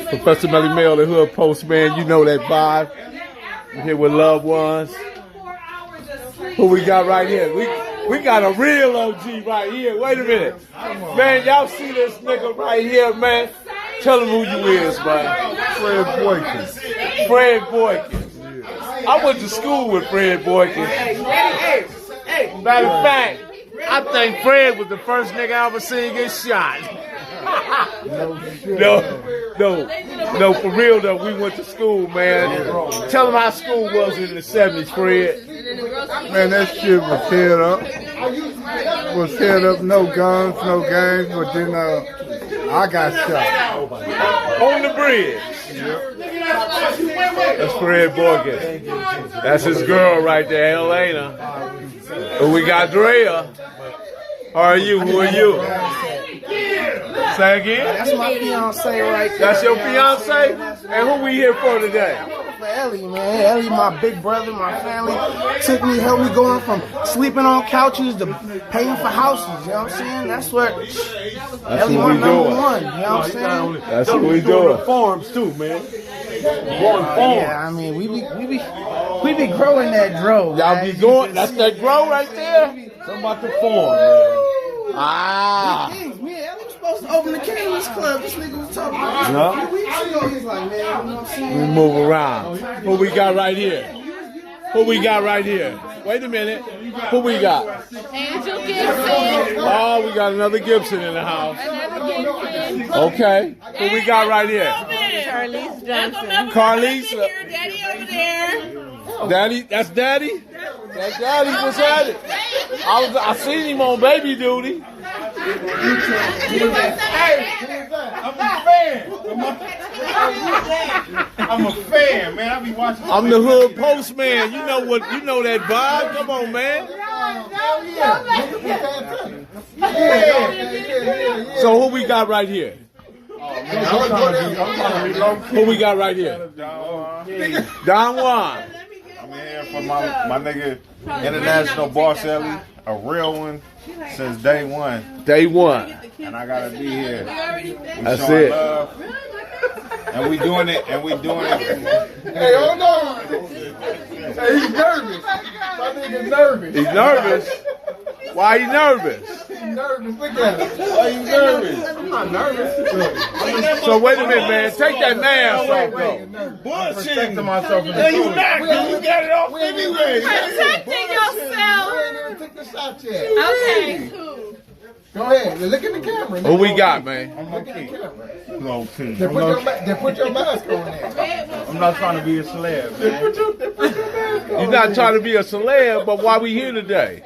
Professor Melly Mail, the Hood Postman. You know that vibe. We're here with loved ones. Who we got right here? We got a real OG right here. Wait a minute. Man, y'all see this nigga right here, man? Tell him who you is, man. Fred Boykins. Fred Boykins. I went to school with Fred Boykins. Matter of fact, I think Fred was the first nigga I ever seen get shot. No, for real though, we went to school, man. Tell them how school was in the 70s, Fred. Man, that shit was head up. Was head up, no guns, no gangs, but then I got shot. On the bridge. That's Fred Boykins. That's his girl right there, Elena. And we got Drea. How are you? Who are you? Say again? That's my fiance right there. That's your fiance? And who we here for today? For Ellie, man. Ellie, my big brother, my family, took me, helped me going from sleeping on couches to paying for houses. You know what I'm saying? That's what Ellie my number one. You know what I'm saying? That's what we doing. Farms too, man. Yeah, I mean, we be growing that grow. Y'all be going. That's that grow right there. Something about the farm, man. Ah. Me and Ellie was supposed to open the Kings Club. This nigga was talking about it No. 3 weeks ago. He's like, man, you know what I'm saying? We move around. Who we got right here? Who we got right here? Wait a minute. Who we got? Angel Gibson. Oh, we got another Gibson in the house. Another Gibson. Okay. Who we got right here? Charlize Johnson. Carlisa. Daddy over there. Daddy, that's Daddy? That's Daddy was at it. I seen him on baby duty. I'm a fan, man. I be watching. I'm the Hood Postman. You know that vibe. Come on, man. So who we got right here? Who we got right here? Don Juan. I'm here for my nigga, international Boss Ele, a real one since day one. Day one. And I gotta be here. That's it. Love, and we doing it. Hey, hold on. Hey, he's nervous. My nigga nervous. He's nervous. Why he nervous? He's nervous. Look at him. Why you nervous? I'm not nervous. So wait a minute, man. Take that mask off, though. Protecting myself from the You food. not, you got it off anyway. Protecting yourself. We ain't even took the shot yet. Okay, cool. Go ahead. Look in the camera. Who we got, man? Look in the camera. Low key. Then put your mask on there. I'm not trying to be a celeb, man. Put your mask on. You're not trying to be a celeb, but why we here today?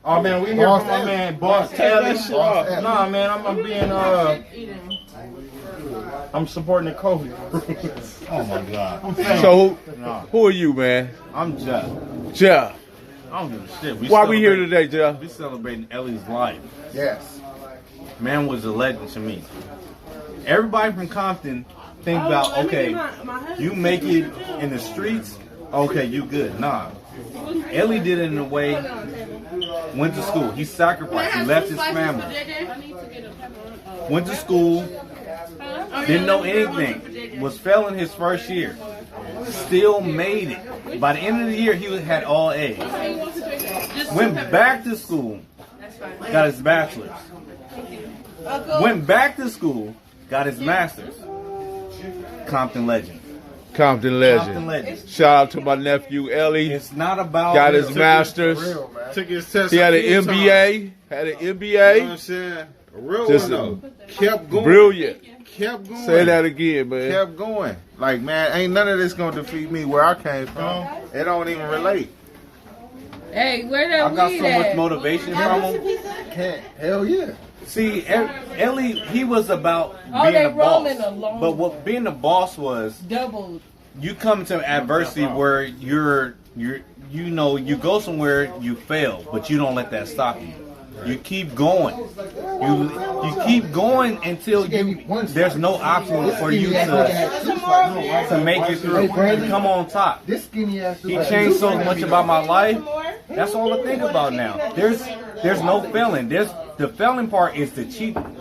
Oh man, we here for my man Boss Ele. Ele. Nah, man, I'm being I'm supporting the Kobe. Oh my God. So who are you, man? I'm Jeff. Jeff. I don't give a shit. Why we here today, Jeff? We celebrating Ellie's life. Yes. Man was a legend to me. Everybody from Compton think about, okay, you make it in the streets, okay, you good. Nah. Ellie did it in a way, went to school. He sacrificed. He left his family. Went to school, didn't know anything. Was failing his first year. Still made it. By the end of the year, he had all A's. Went back to school, got his bachelor's. Went back to school, got his master's. Compton legend. Compton legend. Compton legend. Shout out to my nephew Ellie. It's not about. Got his master's. Took his test. He had an MBA. Had an You know what I'm MBA. saying? A real Just one though. Kept going. Brilliant. Kept going. Say that again, man. Kept going. Like, man, ain't none of this gonna defeat me where I came from. It don't even relate. Hey, where that I got weed so much at? motivation from him. Can't. Hell yeah. See, Ellie, he was about Oh, being they a boss. rolling along. But what being a boss was, Double. you come to adversity where you know, you go somewhere, you fail, but you don't let that stop you. You keep going. You keep going until there's no option for you to make it through. You come on top. This skinny ass. He changed so much about my life. That's all I think about now. There's no failing. The failing part is the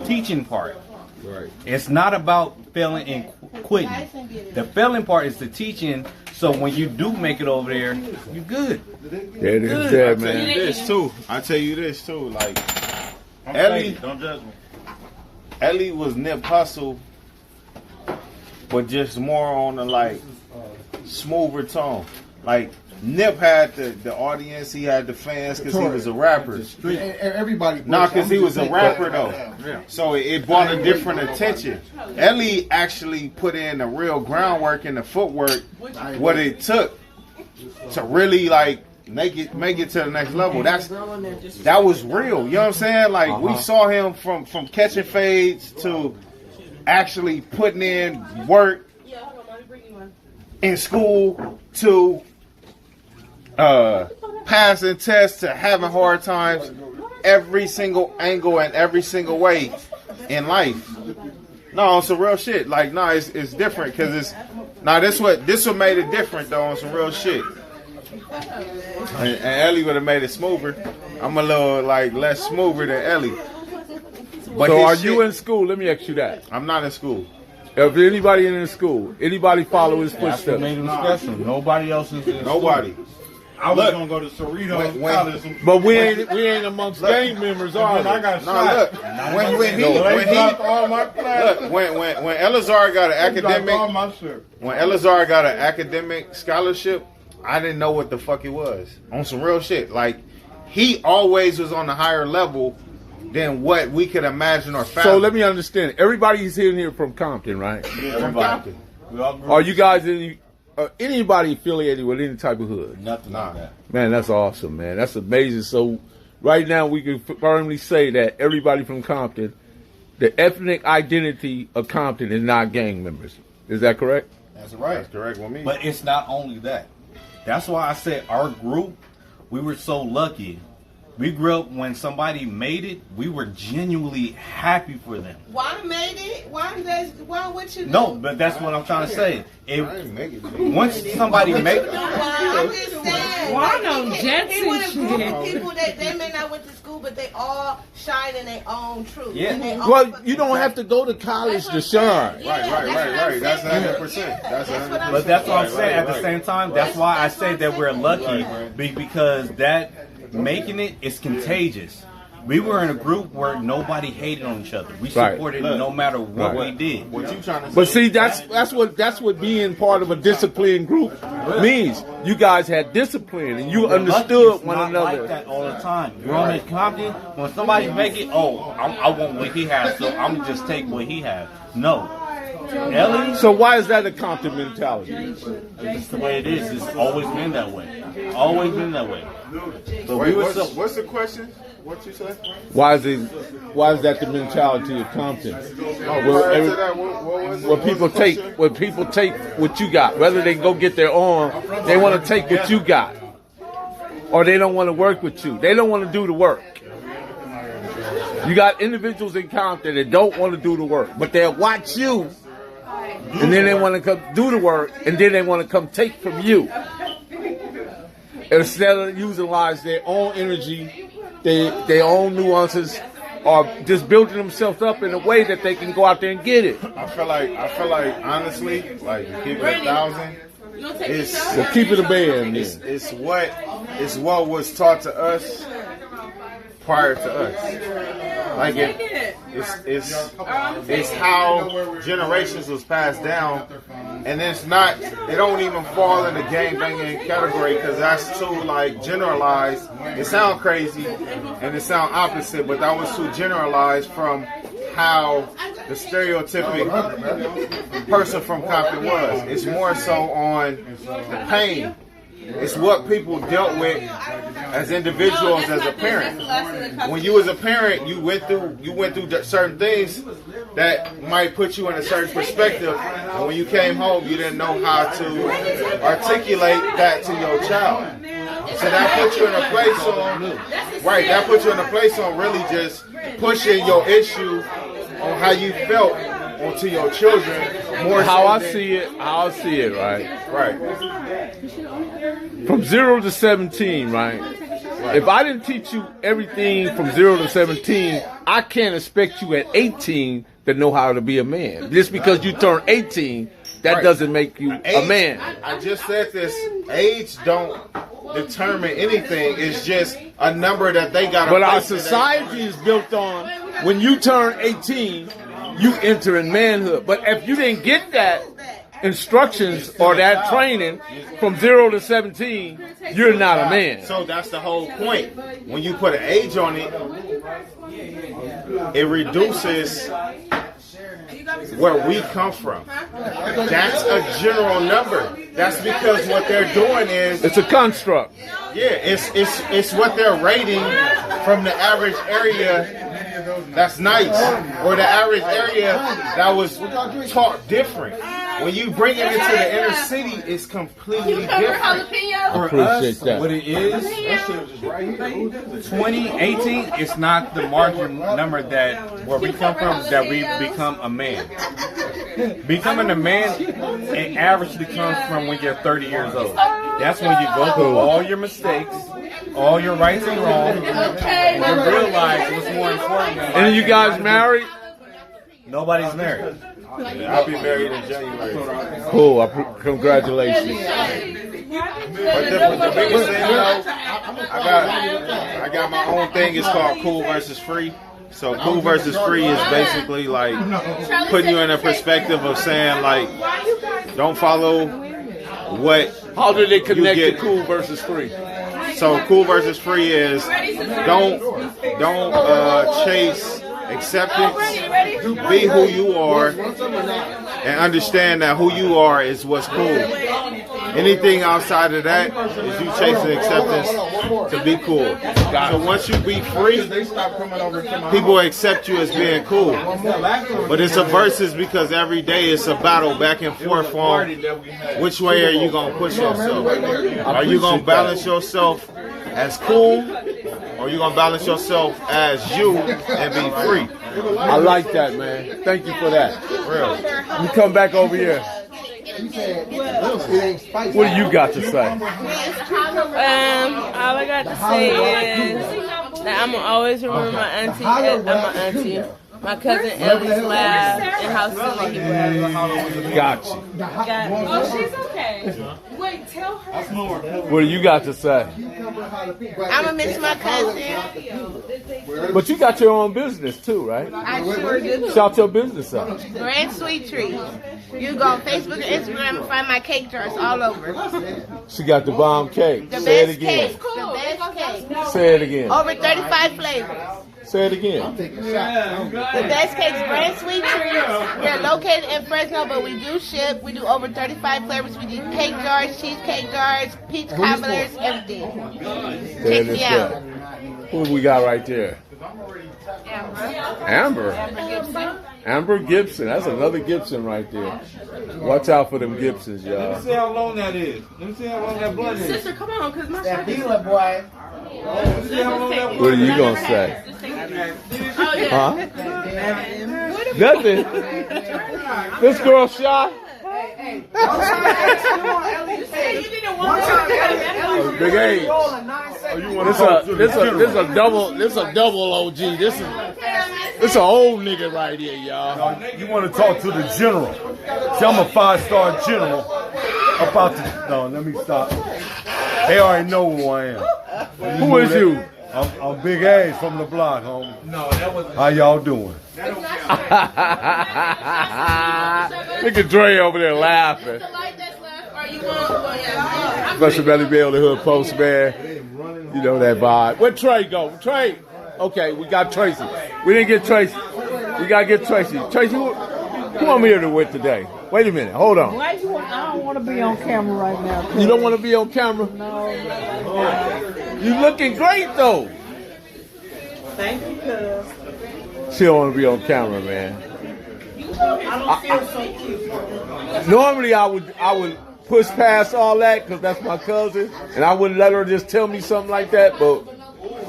teaching part. Right. It's not about failing in quitting. The failing part is the teaching. So when you do make it over there, you good. Yeah, it is Good. there, I tell you man. this too. I tell you this too. Like I'm Ellie- fake, don't judge me. Ellie was Nip Hustle, but just more on the like smoother tone. Like Nip had the audience, he had the fans because he was a rapper. Everybody. Nah, because he was a rapper though. So it brought a different attention. Ellie actually put in the real groundwork and the footwork, what it took to really like make it to the next level. That was real. You know what I'm saying? Like we saw him from catching fades to actually putting in work in school to passing tests to having hard times every single angle and every single way in life. No, on some real shit. Like, no, it's different because it's this what made it different though on some real shit. And Ellie would have made it smoother. I'm a little like less smoother than Ellie. But So his are you shit- in school? Let me ask you that. I'm not in school. If anybody in the school, anybody follow his That's what footsteps? made him special. Nobody else is in Nobody. I was Look. gonna go to Cerritos When- College. But we ain't amongst gang members, are I we? got No, shot. look. When Elazar got an academic scholarship, I didn't know what the fuck it was. On some real shit. Like he always was on a higher level than what we could imagine or fathom. So let me understand. Everybody's in here from Compton, right? From Compton. We all grew Are you guys anybody affiliated with any type of hood? nothing like that. Man, that's awesome, man. That's amazing. So right now we can firmly say that everybody from Compton, the ethnic identity of Compton is not gang members. Is that correct? That's right. That's correct with me. But it's not only that. That's why I said our group, we were so lucky. We grew up when somebody made it, we were genuinely happy for them. Why made it? Why what you do? No, but that's what I'm trying to say. I didn't make it. Once somebody make it, I'm just saying. Why no He would have Jetson group shit. of people that they may not went to school, but they all shine in their own truth. Yeah. in their own Well, fucking you don't have to go to college to shine. Right. That's 100%. That's 100%. but that's what I'm saying. At the Right. same time, that's why I say that we're lucky because that making it is contagious. We were in a group where nobody hated on each other. We Right. supported no matter what we did. What you trying to say? But see, that's what being part of a disciplined group means. You guys had discipline and you Lucky understood it's one not another. like that all the time. Growing in Compton, when somebody make it, I want what he has, so I'm gonna just take what he has. No. Ellie, So why is that a Compton mentality? it's the way it is. It's always been that way. Always been that way. So Wait, we were what's the question? What you say? Why is that the mentality of Compton? Prior to that, what was it? When people take what you got, whether they go get their own, they want to take what you got, or they don't want to work with you. They don't want to do the work. You got individuals in Compton that don't want to do the work, but they'll watch you, and then they want to come do the work, and then they want to come take from you. Instead of utilize their own energy, their own nuances, or just building themselves up in a way that they can go out there and get it. I feel like honestly, like keep it 1,000. It's Well, keep it a band. it's what was taught to us prior to us. Like it's how generations was passed down, and it don't even fall in the gang banging category because that's too like generalized. It sound crazy and it sound opposite, but that was too generalized from how the stereotypic person from Compton was. It's more so on the pain. It's what people dealt with as individuals, as a parent. When you was a parent, you went through certain things that might put you in a certain perspective, and when you came home, you didn't know how to articulate that to your child. So that put you in a place on, right? That put you in a place on really just pushing your issue on how you felt onto your children. More How so I than- see it, right? right? From 0 to 17, right? If I didn't teach you everything from 0 to 17, I can't expect you at 18 that know how to be a man. Just because you turn 18, that doesn't make you a man. I just said this. Age don't determine anything. It's just a number that they got. But our society is built on when you turn 18, you enter in manhood. But if you didn't get that instructions or that training from 0 to 17, you're not a man. So that's the whole point. When you put an age on it, it reduces where we come from. That's a general number. That's because what they're doing is it's a construct. Yeah, it's what they're rating from the average area that's nice, or the average area that was taught different. When you bring it into the inner city, it's completely different. For us, what it is, 2018 is not the marking number that where we come from, that we become a man. Becoming a man, it averagely comes from when you're 30 years old. That's when you go through all your mistakes, all your rights and wrongs, and you realize what's more important. And you guys married? Nobody's married. I'll be married in January. Cool. Congratulations. But the biggest thing, though, I got my own thing. It's called Cool versus Free. So Cool versus Free is basically like putting you in a perspective of saying like, don't follow what. How do they connect to Cool versus Free? So Cool versus Free is don't chase acceptance. Be who you are, and understand that who you are is what's cool. Anything outside of that is you chasing acceptance to be cool. So once you be free, people accept you as being cool. But it's a versus because every day it's a battle back and forth on which way are you going to push yourself. Are you going to balance yourself as cool, or are you going to balance yourself as you and be free? I like that, man. Thank you for that. Real. You come back over here. What do you got to say? All I got to say is that I'm always remember my auntie. My cousin Ellie's laugh and how silly he was. Got you. Oh, she's okay. Wait, tell her. What do you got to say? I'ma miss my cousin. But you got your own business too, right? I sure do. Shout your business out. Grand Sweet Trees. You go on Facebook and Instagram and find my cake jars all over. She got the bomb cake. The Say it best again. cake. The best cake. Say it again. Over 35 flavors. Say it again. The best cakes, Grand Sweet Trees. We're located in Fresno, but we do ship. We do over 35 flavors. We do cake jars, cheesecake jars, peach cobblers, everything. Check me out. Who we got right there? Amber. Amber Gibson. That's another Gibson right there. Watch out for them Gibsons, y'all. Let me see how long that is. Let me see how long that blunt is. Sister, come on, because my That dealer boy. What are you going to say? Oh, yeah. Huh? Nothing. This girl shy? Big age. This a double OG. This an old nigga right here, y'all. You want to talk to the general. See, I'm a 5-star general. About to, no, let me stop. They already know who I am. Who is you? I'm Big A's from the block, homie. No, that wasn't. How y'all doing? Look at Dre over there laughing. Special Belly Bill, the Hood Post, man. You know that vibe. Where'd Trey go? Trey. Okay, we got Tracy. We didn't get Tracy. We got to get Tracy. Tracy, who I'm here with today? Wait a minute. Hold on. I don't want to be on camera right now. You don't want to be on camera? No. You looking great, though. Thank you, cuz. She don't want to be on camera, man. I don't feel so cute. Normally, I would push past all that because that's my cousin, and I wouldn't let her just tell me something like that, but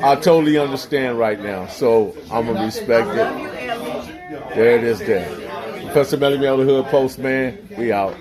I totally understand right now, so I'm going to respect it. There it is there. Professor Melly Mel, the Hood Post, man. We out.